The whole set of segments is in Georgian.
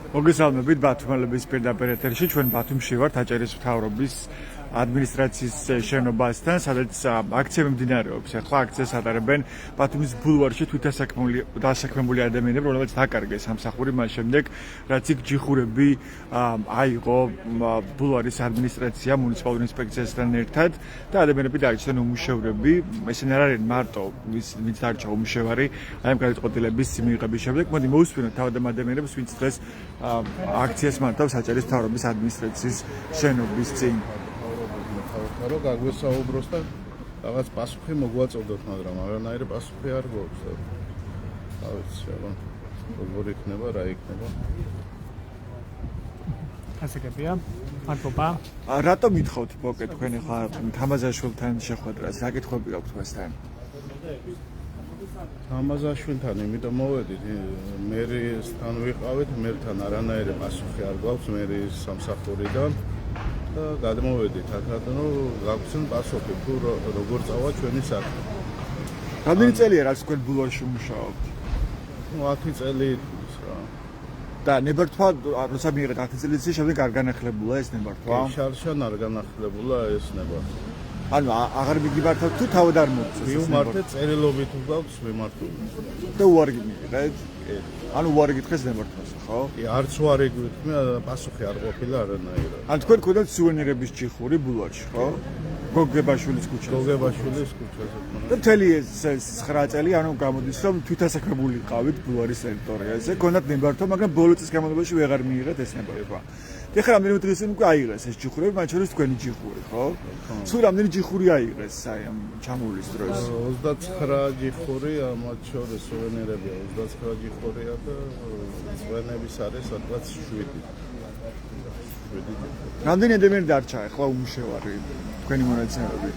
მოგესალმებით ბათუმელების პირდაპირ ეთერში ჩვენ ბათუმში ვართ აჭარის მთავრობის ადმინისტრაციის შენობასთან, სადაც აქცია მიმდინარეობს. ახლა აქციას ატარებენ ბათუმის ბულვარში თვითდასაქმებული ადამიანები, რომლებიც დაკარგეს სამსახური მას შემდეგ, რაც იქ ჯიხურები აიღო ბულვარის ადმინისტრაცია მუნიციპალური ინსპექციასთან ერთად და ადამიანები დაიჭრნენ უმუშევრები. ესენი არ არიან მარტო ვინც დარჩა უმუშევარი, აი ამ გადაწყვეტილების მიღების შემდეგ. მოდი მოусმინოთ თავად ამ ადამიანებს, ვინც დღეს აქციას მართავს აჭარის მთავრობის ადმინისტრაციის შენობის წინ. რომ გაგვესაუბროს და რაღაც პასუხი მოგვაწოდოთ, მაგრამ არანაირი პასუხი არ გვაქვს. რა ვიცი, აბა როგორ იქნება, რა იქნება. ასეკებია. მადლობა. რატომ ითხოვთ მოკე თქვენ ახლა თამაზაშვილთან შეხვედრას? რა კითხვები გაქვთ თქვენთან? თამაზაშვილთან იმიტომ მოვედით, მერისთან ვიყავით, მერთან არანაირი პასუხი არ გვაქვს მერის სამსახურიდან. და გადმოვედით აქად, რომ გაგვცენ პასუხი თუ როგორ წავა ჩვენი საქმე. რამდენი წელია რაც თქვენ ბულვარში მუშაობთ? 10 წელი ის რა. და ნებართვა როცა მიიღეთ 10 წელიწადს შემდეგ არ განახლებულა ეს ნებართვა? შარშან არ განახლებულა ეს ნებართვა. ანუ აღარ მიგიბართავთ თუ თავად არ მოგწეს? ვიმართეთ წერილობით გვაქვს ვიმართული. და უარი მიიღეთ? ანუ უარი გითხეს ნებართვას, ხო? არც უარი გვიტყვი, პასუხი არ ყოფილა არანაირად. ან თქვენ გქონდათ სუვენირების ჯიხური ბულვარში, ხო? გოგებაშვილის ქუჩაზე. გოგებაშვილის ქუჩაზე. და მთელი ეს 9 წელი ანუ გამოდის რომ თვითასაქმებული ყავით ბულვარის ტერიტორიაზე. გქონდათ ნებართვა, მაგრამ ბოლო წლის განმავლობაში ვეღარ მიიღეთ ეს ნებართვა. ეხლა რამდენიმე დღეს უკვე აიღეს ეს ჯიხურები, მათ შორის თქვენი ჯიხური, ხო? სულ რამდენი ჯიხური აიღეს აი ამ ჩამოვლის დროს? 29 ჯიხური, მათ შორის სუვენირებია 29 ჯიხურია და სუვენების არის სადღაც 7. რამდენი ადამიანი დარჩა ახლა უმუშევარი თქვენი მონაცემები?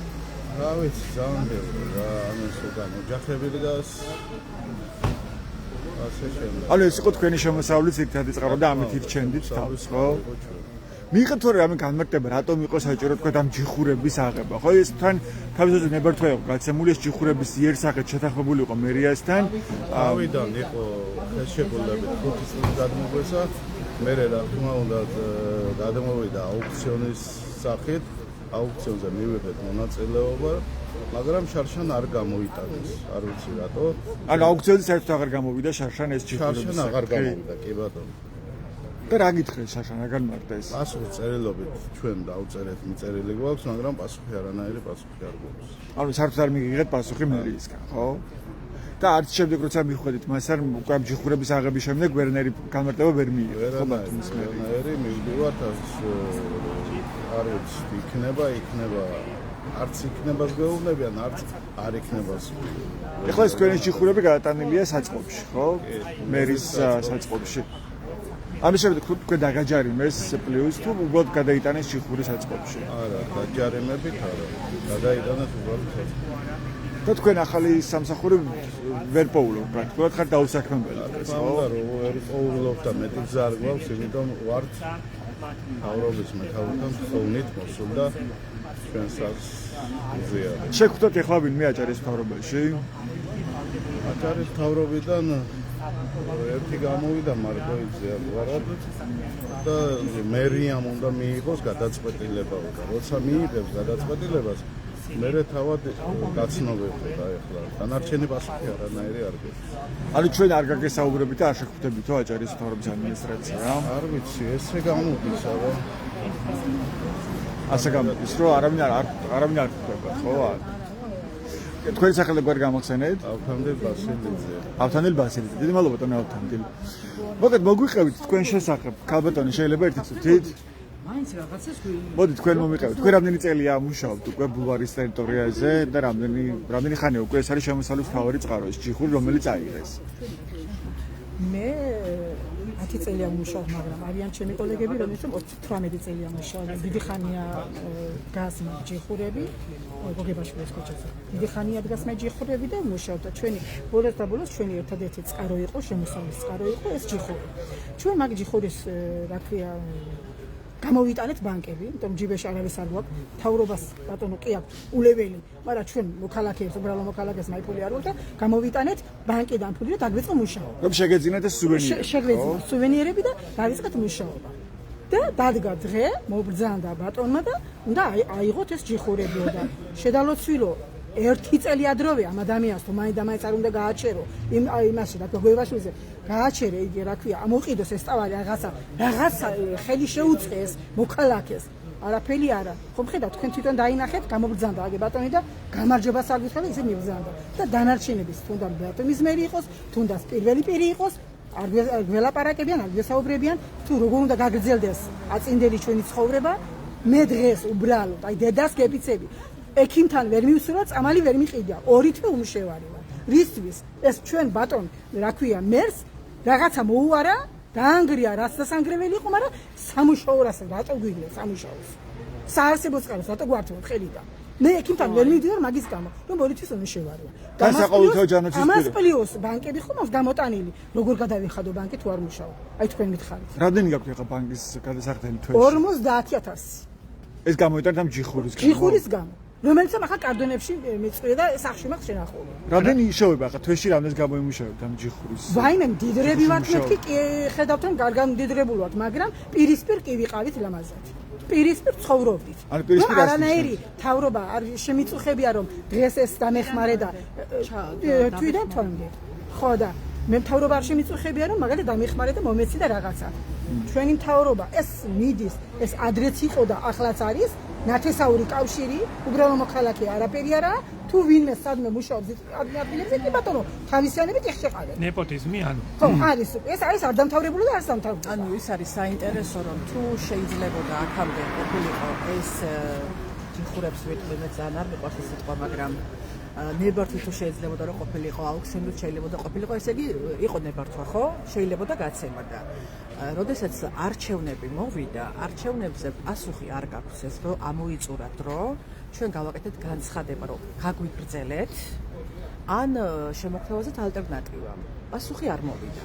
რა ვიცი, ძალიან ბევრი რა, ამის უკან ოჯახები დგას. ანუ ეს იყო თქვენი შემოსავლის ერთადი წყარო და ამით ირჩენდით თავს, ხო? მიიღეთ თორე რამე განმარტება, რატომ იყო საჭირო თქვენ ამ ჯიხურების აღება, ხო? ეს თან თავისთავად ნებართვა იყო გაცემული ეს ჯიხურების იერსახეთ შეთანხმებული იყო მერიასთან. თავიდან იყო ხელშეკრულებით 5 წლის გადმოგვესა, მე რა თქმა უნდა გადმოვიდა აუქციონის სახით, აუქციონზე მივიღეთ მონაწილეობა. მაგრამ შარშან არ გამოიტანეს, არ ვიცი რატო. ანუ აუქციონზე საერთოდ აღარ გამოვიდა შარშან ეს ჯიხურები. შარშან აღარ გამოვიდა, კი ბატონო. და რა გითხრეს შარშან რა განმარტა ეს? პასუხი წერილობით ჩვენ დავწერეთ, მიწერილი გვაქვს, მაგრამ პასუხი არანაირი პასუხი არ გვაქვს. ანუ საერთოდ არ მიიღეთ პასუხი მერიისგან, ხო? და არც შემდეგ როცა მიხვედით მას არ უკვე ამ ჯიხურების აღების შემდეგ ვერნერი განმარტება ვერ მიიღეთ, ხო ბატონო? ვერნერი მივდივართ არის იქნება არც იქნებას გეუბნებიან, არც არ იქნებას. ეხლა ეს თქვენი ჯიხურები გადატანილია საწყობში, ხო? მერის საწყობში. ამის შემდეგ თქვენ დაგაჯარიმეს პლუს თუ უბრალოდ გადაიტანეს ჯიხური საწყობში? არა, დაჯარიმებით არა. გადაიტანეს უბრალოდ საწყობში. და თქვენ ახალი სამსახური ვერ პოულობთ, პრაქტიკულად ხარ დაუსაქმებელი დღეს, ხო? ვერ პოულობ და მეტი გზა არ გვაქვს, იმიტომ ვართ მთავრობის მეთაურთან ხოვნით მოსულდა ჩვენს ზიარეთ. შეგვხვდათ ეხლა ვინმე აჭარის მთავრობაში? აჭარის მთავრობიდან ერთი გამოვიდა მარკოიძე ვარად და მერიამ უნდა მიიღოს გადაწყვეტილება და როცა მიიღებს გადაწყვეტილებას მერე თავად გაცნობებდა ეხლა დანარჩენი პასუხი არანაირი არ გვაქვს. ანუ ჩვენ არ გაგესაუბრებით და არ შეხვდებითო აჭარის მთავრობის ადმინისტრაცია? არ ვიცი, ესე გამოდის, აბა. ასე გამოდის, რომ არავინ არ ხვდება, ხო? თქვენი სახელი გვარ გამახსენეთ? ავთანდილ ბასილიძე. ავთანდილ ბასილიძე. დიდი მადლობა ბატონო ავთანდილ. მოგეთ მოგვიყევით თქვენ შესახებ, ქალბატონი შეიძლება ერთი წუთით? მაინც რაღაცას მოდი თქვენ მომიყევით. თქვენ რამდენი წელია მუშაობთ უკვე ბულვარის ტერიტორიაზე და რამდენი ხანია უკვე ეს არის შემოსავლის მთავარი წყარო, ეს ჯიხური რომელიც აიღეს? მე 10 წელია მუშაობ, მაგრამ არიან ჩემი კოლეგები, რომლებიც 18 წელია მუშაობენ. დიდი ხანია დგას ჯიხურები გოგებაშვილის ქუჩაზე. დიდი ხანია დგას ჯიხურები და მუშაობ და ჩვენი ბოლოს და ბოლოს ჩვენი ერთადერთი წყარო იყო, შემოსავლის წყარო იყო ეს ჯიხური. ჩვენ მაგ ჯიხურის რა ქვია გამოვიტანეთ ბანკები, იმიტომ ჯიბეში არავის არ გვაქვს, მთავრობას ბატონო კი აქვს ულეველი, მაგრამ ჩვენ მოქალაქეებს, უბრალო მოქალაქეს მაიფული არ ვართ და გამოვიტანეთ ბანკიდან ფული და დაგვიწყო მუშაობა. რომ შეგეძინათ ეს სუვენირები. შეგვეძინათ სუვენირები და დავიწყეთ მუშაობა. და დადგა დღე, მობრძანდა ბატონმა და უნდა აიღოთ ეს ჯიხურებიო და შედალოცვილო 1 წელი ადროვე ამ ადამიანს თუ მაინც არ უნდა გააჩერო იმაში რა გოგოებაშვილზე გააჩერე იგი რა ქვია ამოყიდოს ეს ტავარი რაღაცა ხელი შეუწყეს მოქალაქეს არაფერი არა ხომ ხედავთ თქვენ თვითონ დაინახეთ გამობრძანდა აგე ბატონი და გამარჯვებას არ გითხრა ისე მიბრძანდა და დანარჩენების თუნდა ბატონის მერი იყოს თუნდა პირველი პირი იყოს არ გველაპარაკებიან არ გესაუბრებიან თუ როგორ უნდა გაგრძელდეს აწინდელი ჩვენი ცხოვრება მე დღეს უბრალოდ აი დედას გეპიცები ექიმთან ვერ მივსურვა, წამალი ვერ მიყიდა. 2 თვე უმშევარი ვარ. რისთვის ეს ჩვენ ბატონ, რა ქვია, მერს რაღაცა მოუარა, დაანგრია, რაც დასანგრეველი იყო, მაგრამ სამუშაოს რატო გვიგია სამუშაოს. საარსებო წყაროს რატო გვართმევთ ხელიდან. მე ექიმთან ვერ მივდივარ მაგის გამო, რომ 2 თვის უმშევარი ვარ. განსაკუთრებით ჯანაცის ამას პლუს ბანკები ხომ აქვს გამოტანილი. როგორ გადავიხადო ბანკი თუ არ მუშაობ? აი თქვენ გითხარით. რამდენი გაქვთ ახლა ბანკის გადასახდელი თვეში? 50000. ეს გამოიტანეთ ამ ჯიხურის გამო. ჯიხურის გამო. რომელიც ახლა კარდონებში მიწვია და სახში მაქვს შენახული. რამდენი შევება ახლა თვეში რამდენს გამოიმუშავებთ ამ ჯიხურის? ვაიმე მდიდრები ვართ მეთქი ხედავთ რომ გარგან მდიდრებული ვართ, მაგრამ პირისპირ კი ვიყავით ლამაზად. პირისპირ ცხოვრობდით. არანაირი თავრობა არ შემიწუხებია რომ დღეს ეს დამეხმარე და თვიდან თვამდე. ხო და მე მთავრობა არ შემიწუხებია რომ მაგალითად დამეხმარე და მომეცი და რაღაცა. ჩვენი მთავრობა ეს მიდის, ეს ადრეც იყო და ახლაც არის. ნათესაური კავშირი, უბრალო მოქალაქე არაფერი არა, თუ ვინმე სადმე მუშაობს ადგილებზე, კი ბატონო, თავისიანებით ეხშეყავენ. ნეპოტიზმი ანუ. ხო, არის. ეს არის არ დამთავრებული და არ დამთავრებული. ანუ ის არის საინტერესო რომ თუ შეიძლებოდა აქამდე ყოფილიყო ეს ჯიხურებს ვიტყვი მე ძალიან არ მიყვარს ეს სიტყვა, მაგრამ ნებართვი თუ შეიძლებოდა რომ ყოფილიყო აუქციონით შეიძლებოდა ყოფილიყო, ესე იგი იყო ნებართვა, ხო? შეიძლებოდა გაცემა და როდესაც არჩევნები მოვიდა, არჩევნებზე პასუხი არ გაქვს ეს, რომ ამოიწურა დრო, ჩვენ გავაკეთეთ განცხადება, რომ გაგვიგრძელეთ, ან შემოქმნებაზე ალტერნატივა. პასუხი არ მოვიდა.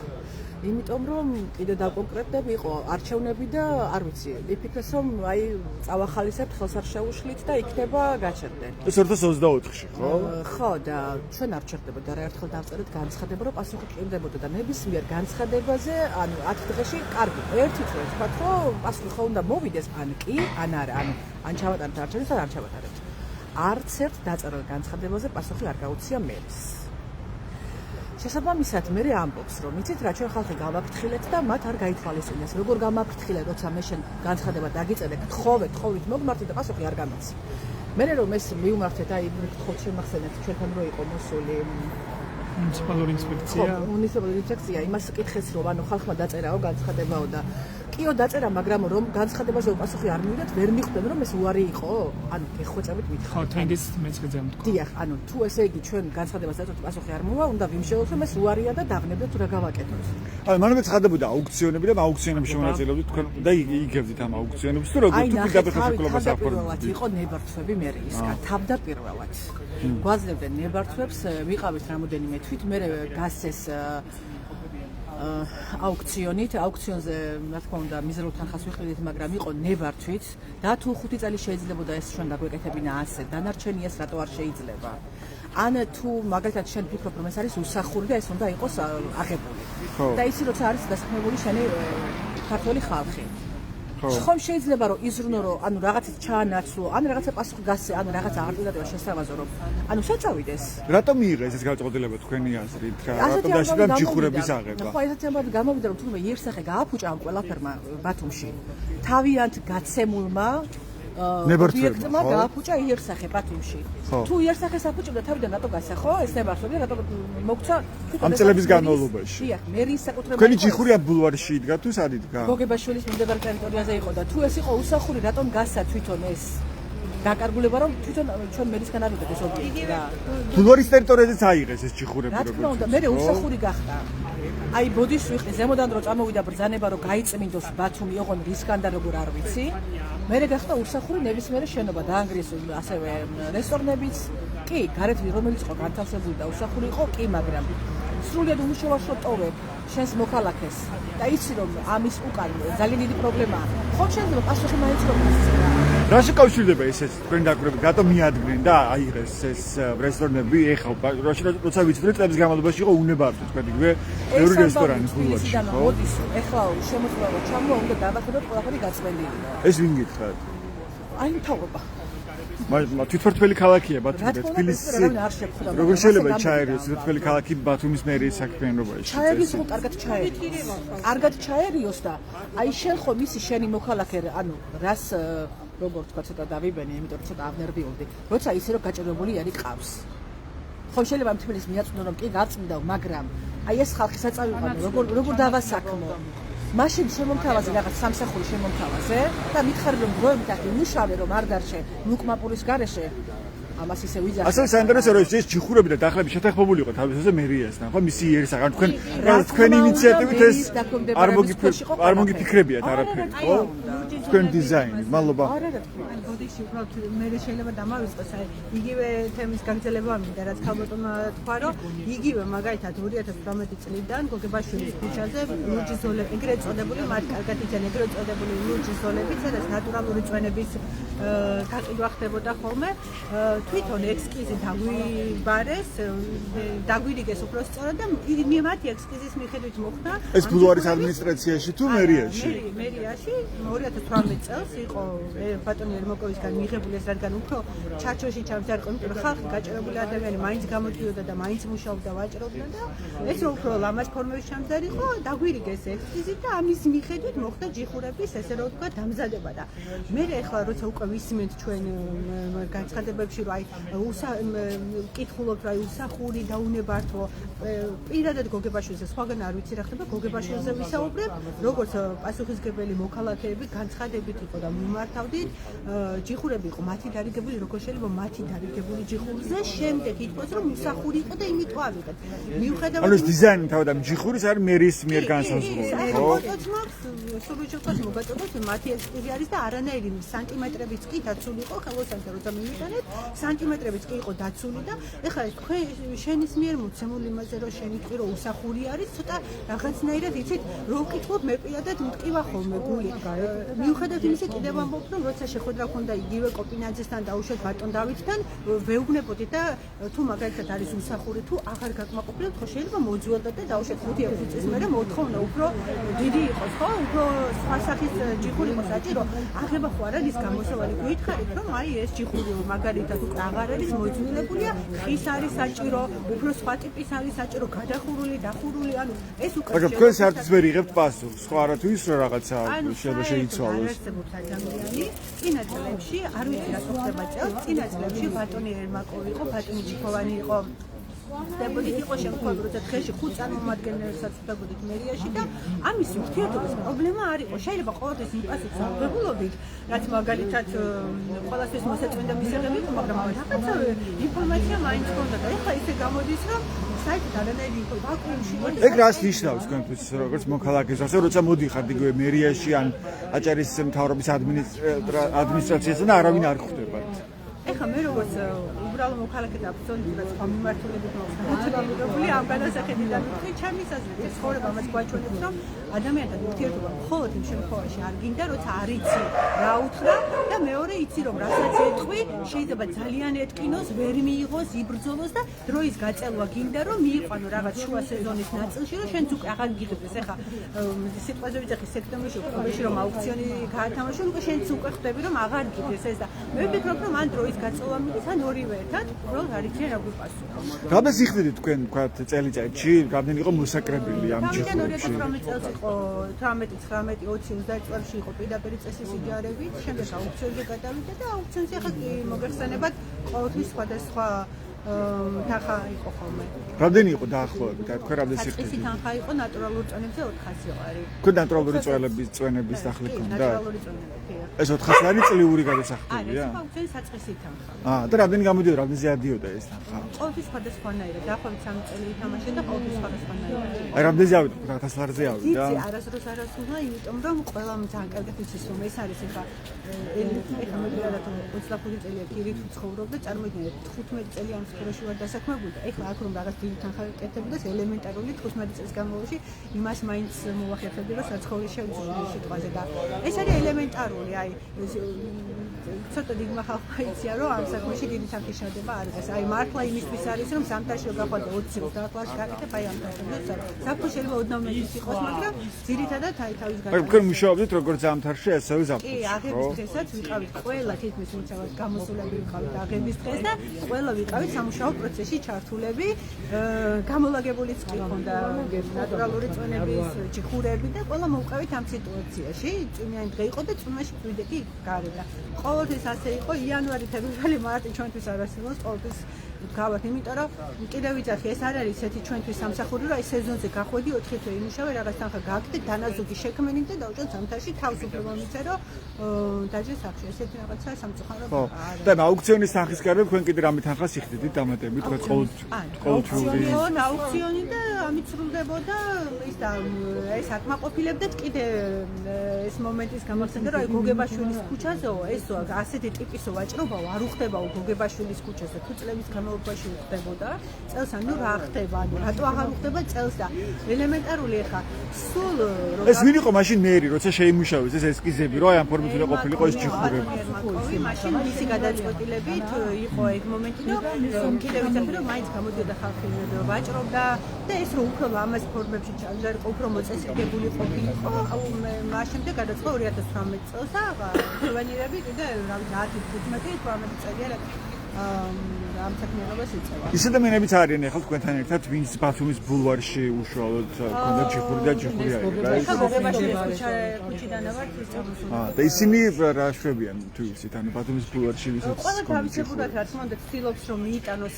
იმიტომ რომ კიდე დაკონკრეტდები იყო არჩევნები და არ ვიცი, იფიქრეს რომ აი წავახალისებთ, ხელს არ შეუშლით და იქნება გაჩერდნენ. ეს 2024-ში, ხო? ხო და ჩვენ არ ჩერდებოდა რა ერთხელ დავწერეთ განცხადება, რომ პასუხი ჭირდებოდა და ნებისმიერ განცხადებაზე, ანუ 10 დღეში კარგი, ერთი თვე თქვათ, რომ პასუხი ხო უნდა მოვიდეს, ან კი, ან არა, ან ჩავატარებთ არჩევნებს, ან არ ჩავატარებთ. არც ერთ დაწერილ განცხადებაზე პასუხი არ გაუწია მერს. შესაბამისად მე ამბობს რომ იცით რა ჩვენ ხალხი გავაფრთხილეთ და მათ არ გაითვალისწინეს როგორ გამაფრთხილე როცა მე შენ განცხადება დაგიწერე გთხოვეთ მოგმართი და პასუხი არ გამიცი მე რომ ეს მივმართეთ აი გთხოვთ შემახსენეთ ჩვენთან რო იყო მოსული მუნიციპალური ინსპექცია მუნიციპალური ინსპექცია იმას კითხეს რომ ანუ ხალხმა დაწერაო განცხადებაო და კიო დაწერა მაგრამ რომ განცხადებაზე პასუხი არ მივიდეთ ვერ მიხვდნენ რომ ეს უარი იყო ანუ ეხვეწებით მითხრა ხო თენგის მეცხედზე ამთქვა დიახ ანუ თუ ესე იგი ჩვენ განცხადებას დაწერთ პასუხი არ მოვა უნდა ვიმშეულოთ რომ ეს უარია და დაგნებდეთ თუ რა გავაკეთოთ აი მანამდე ცხადდებოდა აუქციონები და აუქციონებში შემონაწილეობდით თქვენ და იგებდით ამ აუქციონებს თუ როგორ თუ პირდაპირ ხელშეკრულებას აფორმებდით იყო ნებართვები მერისგან თავდაპირველად გვაძლევდნენ ნებართვებს ვიყავით რამოდენიმე თვით მე გასცეს აუქციონზე რა თქმა უნდა მიზერულ თანხას ვიხდით მაგრამ იყო ნებართვით და თუ 5 წელი შეიძლებოდა ეს ჩვენ დაგვეკეთებინა ასე დანარჩენი ეს რატო არ შეიძლება ან თუ მაგალითად შენ ფიქრობ რომ ეს არის უსახური და ეს უნდა იყოს აღებული და ისი როცა არის დასაქმებული შენი ქართველი ხალხი ხომ შეიძლება რომ იზრუნო რომ ანუ რაღაცით ჩაანაცვლო ან რაღაცა პასუხი გასცე ანუ რაღაცა ალტერნატივა შესთავაზო რომ ანუ შეწავიდეს რატომ მიიღეს ეს გადაწყვეტილება თქვენი აზრით რა რატომ დაიწყება ჯიხურების აღება ხო ესეთი ამბავი გამოვიდა რომ თუნდაც იერსახე გააფუჭა ამ ყველაფერმა ბათუმში თავიანთ გაცემულმა ობიექტმა გააფუჭა იერსახე ბათუმში თუ იერსახეს აფუჭებდა თავიდან რატო გასახო ეს ნებართვები რატო მოგცა ამ წლების განმავლობაში დიახ მერის საკუთრება თქვენი ჯიხური ამ ბულვარში იდგა თუ სად იდგა გოგებაშვილის მიმდებარე ტერიტორიაზე იყო და თუ ეს იყო უსახური რატომ გასცა თვითონ ეს დაკარგულება რომ თვითონ ჩვენ მერისგან ავიდეთ ეს ობიექტი რა ბულვარის ტერიტორიაზეც აიღეს ეს ჯიხურები რა თქმა უნდა მე უსახური გახდა აი ბოდიშ ვიხდი ზემოდან რო წამოვიდა ბრძანება რომ გაიწმინდოს ბათუმი ოღონ რისგან და როგორ არ ვიცი მე გახდა უსახური ნებისმიერი შენობა დაანგრიეს ასევე რესტორნებიც კი გარეთ რომელიც იყო განთავსებული და უსახური იყო კი მაგრამ სრულიად უმუშევარს რო ტოვებ შენს მოქალაქეს და იცი რომ ამის უკან ძალიან დიდი პრობლემაა. ხო შეიძლება პასუხი მაინც რომ ისწრება. რა შეკავშირდება ესეც თქვენ დაკვირვებით რატომ მიადგნენ და აიღეს ეს რესტორნები ეხლა როცა ვიცით რომ წლების განმავლობაში იყო უნებართო თქვენ იგივე ბევრი რესტორანი ბულვარში ხო? მოდის ეხლა შემოხდება რომ ჩამოვა უნდა დავახედოთ ყველაფერი გაწმენდილი. ეს ვინ გითხრათ? აი მთავრობა. თვითმართველი ქალაქია ბათუმი და თბილისი. არ შეხვდა. როგორ შეიძლება ჩაერიოს თვითმართველი ქალაქი ბათუმის მერის საქმიანობაში? ჩაერიოს ხო კარგად ჩაერიოს. კარგად ჩაერიოს და აი შენ ხო მისი შენი მოქალაქე ანუ რას როგორ თქვა ცოტა დავიბენე, იმიტომ რომ ცოტა ავნერვიულდი. როცა ისე რომ გაჭირებული არის ყავს. ხო შეიძლება ამ თბილისს მიაწვდო რომ კი გაწმიდავ, მაგრამ აი ეს ხალხი საწავიყვანო როგორ დავასაქმო. მაშინ შემომთავაზე რაღაც სამსახური შემომთავაზე და მითხარი რომ დროებით აქ იმუშავე რომ არ დარჩე ლუკმაპურის გარეშე ამას ისე ვიძახე. ასე საინტერესო რომ ეს ჯიხურები და დახლები შეთანხმებული იყო თავისთავად მერიასთან, ხო? მისი იერის აღარ თქვენი ინიციატივით ეს არ მოგიფიქრებიათ არაფერი, ხო? თქვენ დიზაინი, მადლობა. ბოდიში უბრალოდ მე შეიძლება დამავიწყოს აი იგივე თემის გაგრძელება მინდა რაც ქალბატონმა თქვა რომ იგივე მაგალითად 2018 წლიდან გოგებაშვილის ქუჩაზე ლურჯი ზოლები ეგრეთ წოდებული მათ კარგად იციან ეგრეთ წოდებული ლურჯი ზოლები სადაც ნატურალური წვენების გაყიდვა ხდებოდა ხოლმე თვითონ ექსკიზი დაგვიბარეს დაგვირიგეს უფრო სწორად და მათი ექსკიზის მიხედვით მოხდა ეს ბულვარის ადმინისტრაციაში თუ მერიაში? მერიაში 2018 წელს იყო ბატონი ერმაკოვისგან მიღებული ეს რადგან უფრო ჩარჩოში ჩამზარყო იმიტომ რომ ხალხი გაჭირებული ადამიანი მაინც გამოდიოდა და მაინც მუშაობდა ვაჭრობდა და ეს რო უფრო ლამაზ ფორმების ჩამზარიყო დაგვირიგეს ექსკიზით და ამის მიხედვით მოხდა ჯიხურების ესე რომ ვთქვა დამზადება და მე ახლა როცა უკვე ვისმენთ ჩვენ განცხადებებში რომ აი კითხულობთ რომ აი უსახური დაუნებართო პირადად გოგებაშვილზე სხვაგან არ ვიცი რა ხდება გოგებაშვილზე ვისაუბრებ როგორც პასუხისგებელი მოქალაქეები განცხადებით იყო და მიმართავდით ჯიხურები იყო მათი დარიგებული როგორ შეიძლება მათი დარიგებული ჯიხურზე შემდეგ ითქვას რომ უსახური იყო და იმიტომ ავიღეთ მიუხედავად ანუ ეს დიზაინი თავად ამ ჯიხურის არის მერის მიერ განსაზღვრული ხო? სურვიჭოთოს მოგაწოდოთ მათი ექსკიზი არის და არანაირი სანტიმეტრებიც კი დაცული იყო ხელოსანთა როცა მივიტანეთ სანტიმეტრებიც კი იყო დაცული და ეხლა ეს შენის მიერ მოცემული იმაზე რომ შენი კი რომ უსახური არის ცოტა რაღაცნაირად იცით რო ვკითხოთ მე პირადად მტკივა ხოლმე გული მიუხედავად იმისა კიდევ ამბობ რომ როცა შეხვედრა ქონდა იგივე კოპინაძესთან დაუშვათ ბატონ დავითთან ვეუბნებოდით და თუ მაგალითად არის უსახური თუ აღარ გაკმაყოფილებთ ხო შეიძლება მოძველდეთ და დაუშვათ 5-6 წლის მერე მოთხოვნა უფრო დიდი იყოს ხო უფრო სხვა სახის ჯიხური იყოს საჭირო აღება ხო არ არის გამოსავალი გითხარით რომ აი ეს ჯიხური მაგალითად უკვე აღარ არის მოძველებულია ხის არის საჭირო უფრო სხვა ტიპის არის საჭირო გადახურული დახურული ანუ ეს უკვე მაგრამ თქვენ საერთოდ ვერ იღებთ პასუხს ხო არა თუ ის რა რაღაცა შეიძლება შეიცვალოს წინა წლებში არ ვიცი რა ხდება წელს წინა წლებში ბატონი ერმაკოვი იყო ბატონი ჩიქოვანი იყო ხდებოდით იყო შემთხვევა როცა დღეში 5 წარმომადგენლებსაც ხდებოდით მერიაში და ამის ურთიერთობის პრობლემა არ იყო შეიძლება ყოველთვის იმ პასუხს აღებულობით რაც მაგალითად ყოველთვის მოსაწვენდა მისაღები იყო მაგრამ რაღაცა ინფორმაცია მაინც ჰქონდა და ეხლა ისე გამოდის რომ საერთოდ არანაირი ვაკუუმში ეგ რას ნიშნავს თქვენთვის როგორც მოქალაქეს ასე როცა მოდიხართ იგივე მერიაში ან აჭარის მთავრობის ადმინისტრაციასთან და არავინ არ ხვდებათ ეხლა მე როგორც უბრალო მოქალაქე და აბსოლუტურად სხვა მიმართულებით მოხდა ამ განასახედიდან ვთქვი ჩემი საზრით ცხოვრება მას გვაჩვენებს რომ ადამიანთან ურთიერთობა მხოლოდ იმ შემთხვევაში არ გინდა როცა არ იცი რა უთხრა და მეორე იცი რომ რასაც ეთყვი შეიძლება ძალიან ეთკინოს ვერ მიიღოს იბრძოლოს და დროის გაწელვა გინდა რომ მიიყვანო რაღაც შუა სეზონის ნაწილში რომ შენც უკვე აღარ გიღებს ეხლა სიტყვაზე ვიძახი სექტემბერში ოქტომბერში რომ აუქციონი გაათამაშო უკვე შენც უკვე ხვდები რომ აღარ გიღებს ეს და მე ვფიქრობ რომ ან დროის გაწევა მიდის ან ორივე ერთად უბრალოდ არ იციან რა გვიპასუხა. რამეს იხდიდით თქვენ თქვათ წელიწადში რამდენი იყო მოსაკრებილი ამ ჯიხურებში? 2018 წელს იყო 18, 19, 20, 30 წლებში იყო პირდაპირ წესის იჯარებით, შემდეგ აუქციონზე გადავიდა და აუქციონზე ახლა კი მოგეხსენებათ ყოველთვის სხვადასხვა თანხა იყო ხოლმე. რამდენი იყო დაახლოებით? თქვენ რამდენი სიხდით? სიხდით? თანხა იყო ნატურალური წვენებზე 400 ლარი. თქვენ ნატურალური წვენების დახლი ქონდა? ნატურალური წვენები. ეს 400 ლარი წლიური გადასახადია? ეს აუქციონის საწყისი თანხა. და რამდენი გამოდიოდა, რამდენზე ადიოდა ეს თანხა? ყოველთვის სხვადასხვანაირად, დაახლოებით 3 წელი ითამაშე და ყოველთვის სხვადასხვანაირად. აი რამდენზე ავიდა? 1000 ლარზე ავიდა? იცი, არასდროს არ ასულა, იმიტომ რომ ყველამ ძალიან კარგად იცის რომ ეს არის ეხლა ეხლა მე პირადად 25 წელია კირით ვცხოვრობ და წარმოიდგინეთ 15 წელი ამ სფეროში ვარ დასაქმებული და ეხლა აქ რომ რაღაც დიდი თანხა კეთებდეს ელემენტარული 15 წელს განმავლობაში იმას მაინც მოვახერხებდი რომ საცხოვრისი შეუძლია სიტყვაზე და ეს არის ელემენტარული აი ცოტა დიდმა ხალხმა იცია რომ ამ საქმეში დიდი თანხის შრომა არ არის აი მართლა იმისთვის არის რომ ზამთარში რომ გაყვანო 20 წელს დაახლოებით გაკეთებ აი ამ თანხებს საფრთხე შეიძლება ოდნავ მეტის იყოს მაგრამ ძირითადად აი თავის აი უკვე მუშაობდით როგორც ზამთარში ასევე კი ზაფხულში აღების დღესაც ვიყავით ყველა თითქმის მიცავად გამოსულები ვიყავით აღების დღეს და ყველა ვიყავით სამუშაო პროცესში ჩართულები გამოლაგებულიც კი ხონდა ნატურალური წვენების ჭიხურები და ყველა მოვყავით ამ სიტუაციაში წვიმიანი დღე იყო და წვიმაში ვიდექი გარდა ყოველთვის ასე იყო იანვარი თებერვალი მარტი ჩვენთვის არ არსებობს ყოველთვის გავართ იმიტომ რომ კიდევ ვიცახი ეს არ არის ესეთი ჩვენთვის სამსახური რომ აი სეზონზე გახვედი 4 თვე იმუშავე რაღაც თანხა გააკეთე დანაზოგი შექმენი და დავუჭოთ ზამთარში თავს უფრო მომიცე რომ დაჟე სახში ესეთი რაღაცა სამწუხაროდ არა და აუქციონის თანხის გარდა თქვენ კიდე რამე თანხას იხდიდით დამატებით თქვენ ყოველთვიური აუქციონი და ამით სრულდებოდა ის და ეს აკმაყოფილებდეთ კიდე ეს მომენტის გამახსენდა რომ აი გოგებაშვილის ქუჩაზეო ესო ასეთი ტიპისო ვაჭრობაო არ უხდებაო გოგებაშვილის ქუჩაზე თუ წლების განმავლობაში უხდებოდა წელს ანუ რა ხდება ანუ რატო აღარ უხდება წელს და ელემენტარული ხა სულ ეს ვინ იყო მაშინ მერი როცა შეიმუშავეს ეს ესკიზები რომ აი ამ ფორმით უნდა ყოფილიყო ეს ჭიხურები მაშინ მისი გადაწყვეტილებით იყო ეგ მომენტი რომ კიდევ ვიცახი რომ მაინც გამოდიოდა ხალხი ვაჭრობდა და ეს რომ უფრო ლამაზ ფორმებში ჩაჯარიყო უფრო მოწესრიგებული ყოფილიყო მას შემდეგ გადაწყდა 2018 წელს და ფერვანირები კიდე რა ვიცი 10-15 წელია ამ საქმიანობას იწევა. ის ადამიანებიც არიან ახლა თქვენთან ერთად, ვინც ბათუმის ბულვარში უშუალოდ ქონდა ჭიხური და ჭიხური არის. ახლა გოგებაშვილის ქუჩიდან ვარ ის წამოსული. და ისინი რა შვებიან თუ ისეთ ანუ ბათუმის ბულვარში ვისაც ყველა თავისებურად რა თქმა უნდა ცდილობს რომ მიიტანოს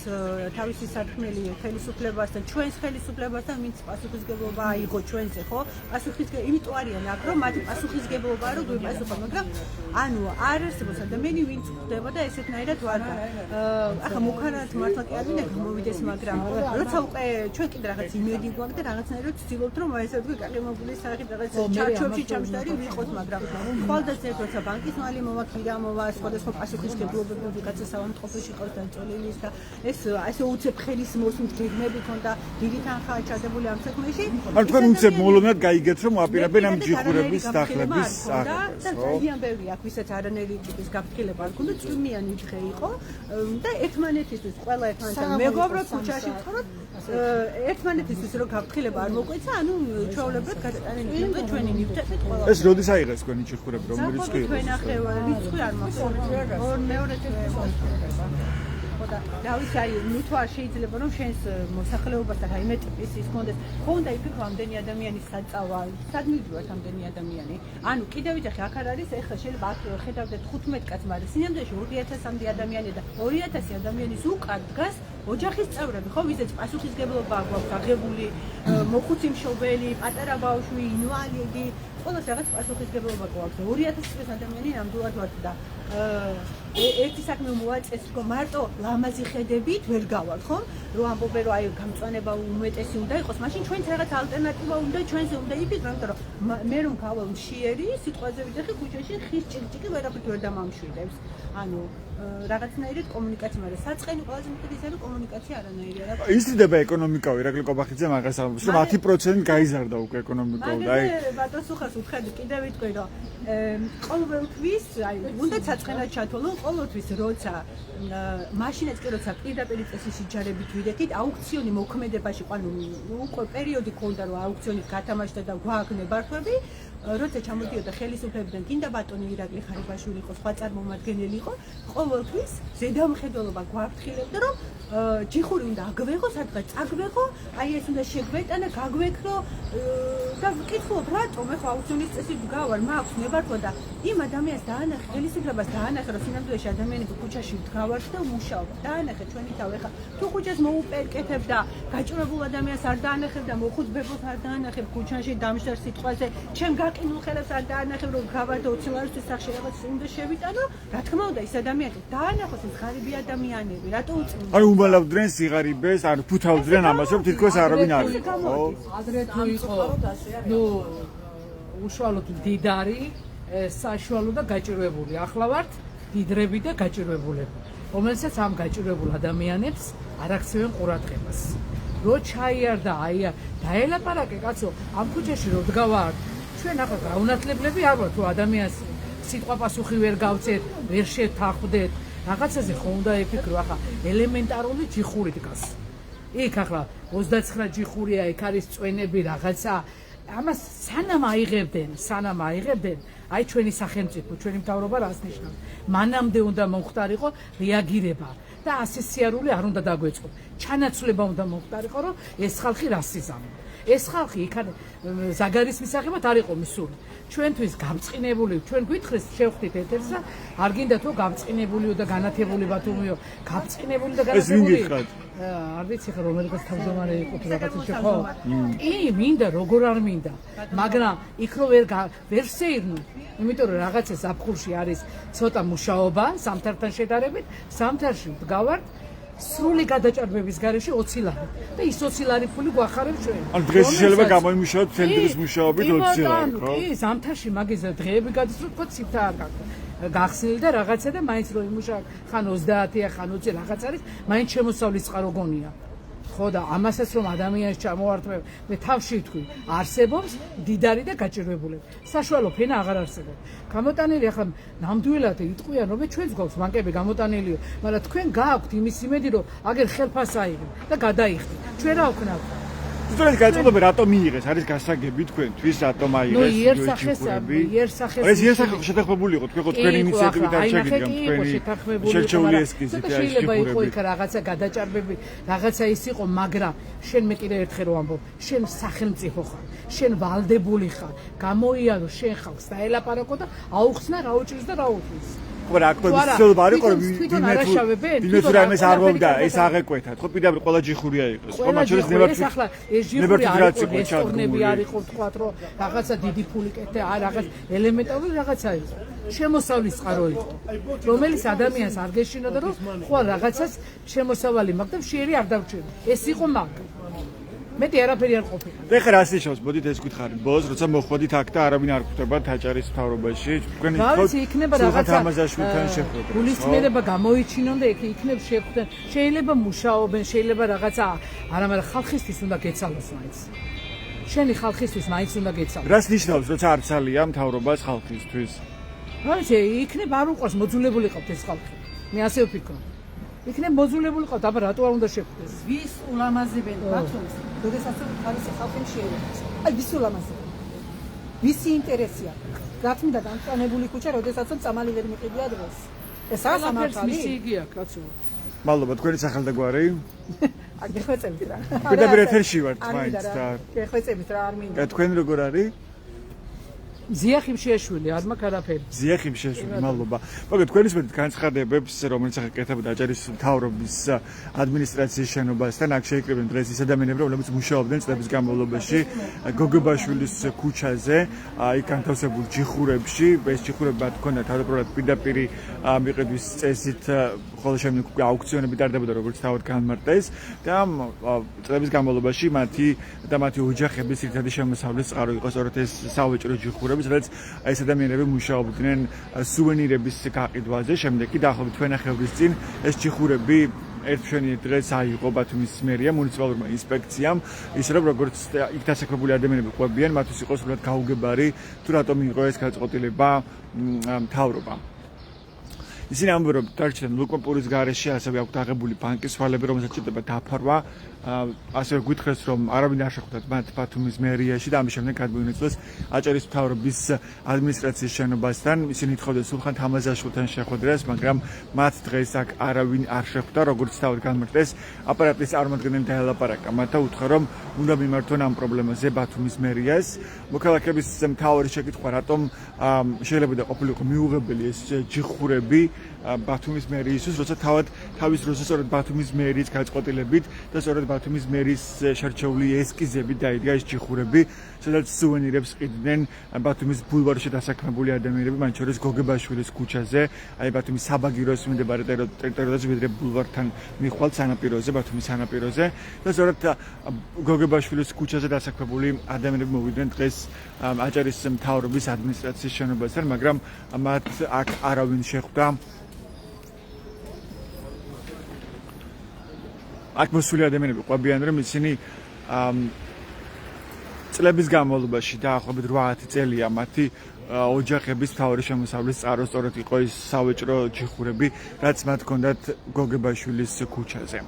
თავისი სათქმელი ხელისუფლებასთან, ჩვენს ხელისუფლებასთან, ვინც პასუხისგებლობა აიღო ჩვენზე, ხო? პასუხისგებლობა იმიტომ არიან აქ რომ მათი პასუხისგებლობაა რომ გვიპასუხო, მაგრამ ანუ არ არსებობს ადამიანი ვინც ხვდება და ესეთნაირად ვარ და ახლა მუქარად მართლა კი არ მინდა გამოვიდეს მაგრამ როცა უკვე ჩვენ კიდე რაღაც იმედი გვაქვს და რაღაცნაირად ვცდილობთ რომ აი ესე ვთქვი კაკემოგული სახით რაღაც ჩარჩოებში ჩამშტარი ვიყოთ მაგრამ ხვალდასე როცა ბანკის მალი მოვა ქირა მოვა სხვადასხვა პასუხისგებლობები ვიღაცა საავადმყოფოში ყავს დაწოლილი და ეს ასე უცებ ხელის მოსმით გეგმები ქონდა დიდი თანხა ჩადებული ამ საქმეში ანუ თქვენ უცებ მოულოდნელად გაიგეთ რომ აპირებენ ამ ჭიხურების დახლების აღებას და ძალიან ბევრი აქ ვისაც არანაირი ტიპის გაფრთხილება არ ქონდა წვიმიანი დღე იყო და ერთმანეთისთვის ყველა ერთმანეთთან მეგობრად ქუჩაში ვთქოროთ ერთმანეთისთვის რომ გაფრთხილება არ მოგვეცა ანუ ჩვეულებრივად გადატანილი იყო ჩვენი ნივთებით ყველა ეს როდის აიღეს თქვენი ჭიხურები რომ რიცხვი იყო თქვენ ახლა რიცხვი არ მაქვს მეორე და დავით აი ნუ თუ არ შეიძლება რომ შენს მოსახლეობასთან აი მეტის ის კონდეს ხონდა იფიქრო ამდენი ადამიანის საწავა სად მივიდივართ ამდენი ადამიანი ანუ კიდევ ვიცახი აქ არ არის ეხლა შეიძლება აქ ხედავდეთ 15 კაცს მაგრამ სინამდვილეში 2000-მდე ადამიანი და 2000 ადამიანის უკან დგას ოჯახის წევრები ხო ვიზეც პასუხისგებლობა გვაქვს აღებული მოხუცი მშობელი პატარა ბავშვი ინვალიდი ყველას რაღაც პასუხისგებლობა გვაქვს 2000 წლის ადამიანი ნამდვილად ვართ და ერთი საქმე მოაწესრიგო მარტო ლამაზი ხედებით ვერ გავარ ხო რომ ამბობენ რომ აი გამწვანება უმეტესი უნდა იყოს მაშინ ჩვენც რაღაც ალტერნატივა უნდა ჩვენზე უნდა იფიქრო იმიტომ რომ მე რომ გავალ მშიერი სიტყვაზე ვიდეხი ქუჩაში ხის ჭიკჭიკი ვერაფრით ვერ დამამშვიდებს ანუ რაღაცნაირად კომუნიკაცია მაგრამ საწყენი ყველაზე მეტად ის არის კომუნიკაცია არანაირი არა იზრდება ეკონომიკა ირაკლი კობახიძე მაგას ამბობს რომ 10% გაიზარდა უკვე ეკონომიკა და აი ბატონ სუხას ვთქვი კიდევ ვიტყვი რომ ყოველთვის აი უნდა საწყენად ჩათვალო ყოველთვის როცა მაშინაც კი როცა პირდაპირ წესის იჯარებით ვიდექით აუქციონი მოქმედებაში ყანუ უკვე პერიოდი ქონდა რომ აუქციონის გათამაშდა და გვაქვს ნებართვები როცა ჩამოდიოდა ხელისუფლებიდან გინდა ბატონი ირაკლი ხარიბაშვილი იყო სხვა წარმომადგენელი იყო ყოველთვის ზედამხედველობა გვაფრთხილებდა რომ ჭიხური უნდა აგვეღო სადღაც წაგვეღო აი ეს უნდა შეგვეტანა გაგვექრო და ვკითხულობ რატომ ეხლა აუქციონის წესით გავარ მაქვს ნებართვა და იმ ადამიანს დაანახე ხელისუფლებას დაანახე რომ სინამდვილეში ადამიანები ქუჩაში დგავართ და მუშაობ დაანახე ჩვენი თავი ეხლა თუ ქუჩას მოუპერკეთებ და გაჭირებულ ადამიანს არ დაანახებ და მოხუც ბებოს არ დაანახებ ქუჩაში დამშრალ სიტყვაზე ჩემ გაყინულ ხელებს არ დაანახებ რომ გავარ და 20 ლარის სახში რაღაც უნდა შევიტანო რა თქმა უნდა ის ადამიანები დაანახოს ეს ღარიბი ადამიანები რატო უწმინდა ანუ უმალავდნენ სიღარიბეს ანუ ფუთავდნენ ამას რომ თითქოს არავინ არ იყო ხო ადრე თუ იყო ნუ უშუალოდ დიდარი საშუალო და გაჭირვებული ახლა ვართ დიდრები და გაჭირვებულები რომელსაც ამ გაჭირვებულ ადამიანებს არ აქცევენ ყურადღებას. რო ჩაიარდა აი დაელაპარაკე კაცო ამ ქუჩაში რო დგავართ ჩვენ ახლა გაუნათლებლები არ ვართ თუ ადამიანს სიტყვა პასუხი ვერ გავწეთ ვერ შევთანხმდეთ რაღაცაზე ხო უნდა ეფიქრო ახლა ელემენტარული ჯიხური დგას იქ ახლა 29 ჯიხურია იქ არის წვენები რაღაცა ამას სანამ აიღებდნენ აი ჩვენი სახელმწიფო ჩვენი მთავრობა რას ნიშნავს მანამდე უნდა მომხდარიყო რეაგირება და ასე სიარული არ უნდა დაგვეწყო ჩანაცვლება უნდა მომხდარიყო რომ ეს ხალხი რას იზამო ეს ხალხი იქ ზაგარის მისაღებად არ იყო მისული ჩვენთვის გამწყინებული ჩვენ გვითხრეს შევხვდით ეთერს და არ გინდა თუ გამწყინებულიო და განათებული ბათუმიო გამწყინებული და განათებული არ ვიცი ხა რომელიღაც თავმჯდომარე იყო თუ რაღაცა შეხო კი მინდა როგორ არ მინდა მაგრამ იქ რო ვერ შეირნო იმიტომ რომ რაღაცა ზაფხულში არის ცოტა მუშაობა სამთართან შედარებით სამთარში ვდგავართ სრული გადაჭარბების გარეშე 20 ლარი და ის 20 ლარი ფული გვახარებს ჩვენ. ან დღეს შეიძლება გამოიმუშაოთ მთელი დღის მუშაობით 20 ლარი, ხო? კი, ზამთარში მაგაზე დღეები გადასწროთ, თქო ციფთა არ გახსნილი და რაღაცა და მაინც რო იმუშავე, ხან 30-ია, ხან 20 რაღაც არის, მაინც შემოსავლის წყარო გონია. ხო და ამასაც რომ ადამიანს ჩამოვართმევ, მე თავში ვთქვი, არსებობს დიდარი და გაჭირვებულები. საშუალო ფენა აღარ არსებობს. გამოტანილი ახლა ნამდვილად იტყვიან რომ ჩვენს გვაქვს ბანკები გამოტანილიო, მაგრამ თქვენ გააქვთ იმის იმედი რომ აგერ ხელფას აიღეთ და გადაიხდით. ჩვენ რა ვქნათ? ზუსტად გაწოდები რატომ მიიღეს? არის გასაგები თქვენთვის რატომ აიღეს? ეს იერსახე შეთანხმებული იყო თქვენ ხო თქვენი ინიციატივით არ შეგიძლიათ თქვენი შერჩეული ესკიზით და შეიძლება იყო იქ რაღაცა გადაჭარბები, რაღაცა ის იყო, მაგრამ შენ მე კიდე ერთხელ რომ ამბობ, შენ სახელმწიფო ხარ, შენ ვალდებული ხარ, გამოიარო შენ ხალხს და ელაპარაკო და აუხსნა რა უჭირს და რა უხვის. ხო რა თქვენ ცდილობა არ იყო რომ ვინმე თუ ამას არ მოვიდა ეს აღეკვეთათ ხო პირდაპირ ყველა ჯიხურია იყოს ხო მათ შორის ნებართვირაცი არ იყო თქვა რომ რაღაცა დიდი ფული კეთე არ რაღაც ელემენტარული რაღაცა იყო შემოსავლის წყარო იყო რომელიც ადამიანს არ გეშინოდა რომ ხო რაღაცას შემოსავალი მაგ და მშიერი არ დავრჩება ეს იყო მაგ მეტი არაფერი არ ყოფილა. ეხლა რას ნიშნავს? მოდით ეს გითხარით. ბოლოს როცა მოხვედით აქ და არავინ არ ხვდება თაჭარის მთავრობაში. თქვენ იქნება რაღაცა გულისწყლება გამოიჩინონ და იქნებ შეხვდნენ. შეიძლება მუშაობენ, შეიძლება რაღაცა, მაგრამ ხალხისთვის უნდა გეცალოს მაინც. შენი ხალხისთვის მაინც უნდა გეცალოს. რას ნიშნავს, როცა არ ცალია მთავრობას ხალხისთვის? რა იქნება არ უყვარს მოძულებული ყავთ ეს ხალხი. მე ასე ვფიქრობ. იქნებ მოძულებული ყავთ, აბა რატო არ უნდა შეხვდეს? ვის ულამაზებენ ბათუმს? როდესაც თავისი ხალხი შეერევს. აი ვის ულამაზებენ? ვისი ინტერესია? გათმიდა გამწვანებული ქუჩა, როდესაც წამალი ვერ მიყიდია დღეს. ეს არის სამართალი? მისი იგია, კაცო. მადლობა, თქვენი სახელი და გვარი? აი გეხვეწებით რა. პირდაპირ ეთერში ვართ მაინც და გეხვეწებით რა არ მინდა. თქვენ როგორ არის? ზია ხიმშიაშვილი, არ მაქვს არაფერი. ზია ხიმშიაშვილი, მადლობა. მოგეთ თქვენის მეტ განცხადებებს, რომელიც ახლა კეთებოდა აჭარის მთავრობის ადმინისტრაციის შენობასთან, აქ შეიკრიბნენ დღეს ის ადამიანები, რომლებიც მუშაობდნენ წლების განმავლობაში გოგებაშვილის ქუჩაზე, იქ განთავსებულ ჯიხურებში, ეს ჯიხურები თქონდა თავდაპირველად პირდაპირ მიყიდვის წესით, ხოლო შემდეგ აუქციონები ტარდებოდა, როგორც თავად განმარტეს და წლების განმავლობაში მათი ოჯახების ერთადი შემოსავლის წყარო იყო სწორედ ეს სავაჭრო ჯიხურები სადაც ეს ადამიანები მუშაობდნენ სუვენირების გაყიდვაზე, შემდეგ კი დაახლოებით თვენახევრის წინ ეს ჯიხურები ერთშენიერ დღეს აიღო ბათუმის მერიამ მუნიციპალურმა ინსპექციამ, ისე რომ როგორც იქ დასაქმებული ადამიანები ყვებიან, მათთვის იყო სრულად გაუგებარი თუ რატომ იყო ეს გაწყვეტილება მთავრობა. ისინი ამბობენ, რომ დარჩენილ ლუკომპურის გარეშე ასევე აქვთ აღებული ბანკის თვალები, რომელსაც ჭირდება დაფარვა. ასევე გითხრეს, რომ არავინ არ შეხვდათ მათ ბათუმის მერიაში და ამის შემდეგ გადმოინაცვლეს აჭარის მთავრობის ადმინისტრაციის შენობასთან. ისინი ითხოვდნენ სულხან თამაზაშვილთან შეხვედრას, მაგრამ მათ დღეს აქ არავინ არ შეხვდა, როგორც თავად განმარტეს, აპარატის წარმომადგენელი დაელაპარაკა მათ და უთხრა, რომ უნდა მიმართონ ამ პრობლემაზე ბათუმის მერიას. მოქალაქეების მთავარი შეკითხვა, რატომ შეიძლება და ყოფილიყო მიუღებელი ეს ჯიხურები ბათუმის მერიისთვის, როცა თავის დროზე სწორედ ბათუმის მერის გაწყვეტილებით და სწორედ ბათუმის მერის შერჩეული ესკიზები დაიდგა ეს ჯიხურები, სადაც სუვენირებს ყიდნენ ბათუმის ბულვარში დასაქმებული ადამიანები, მათ შორის გოგებაშვილის ქუჩაზე, აი ბათუმის საბაგიროს მიმდებარე ტერიტორიაზე, ვიდრე ბულვართან მიხვალ სანაპიროზე, ბათუმის სანაპიროზე და სწორედ გოგებაშვილის ქუჩაზე დასაქმებული ადამიანები მოვიდნენ დღეს აჭარის მთავრობის ადმინისტრაციის შენობასთან, მაგრამ მათ აქ არავინ შეხვდა. აქ მოსული ადამიანები ყვებიან, რომ ისინი წლების განმავლობაში დაახლოებით 8 წელია მათი ოჯახების მთავარი შემოსავლის წყარო სწორედ იყო ის სავაჭრო ჯიხურები, რაც მათ ჰქონდათ გოგებაშვილის ქუჩაზე.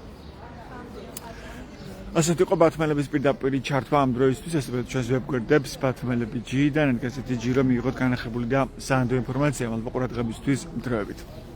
ასეთ იყო ბათუმელების პირდაპირ ჩართვა ამ დროისთვის, ესე რომ ჩვენს ვებგვერდებს ბათუმელები ჯი-დან, ესეთი ჯი რომ მიიღოთ განახებული და საანდო ინფორმაცია, მადლობა ყურადღებისთვის, დროებით.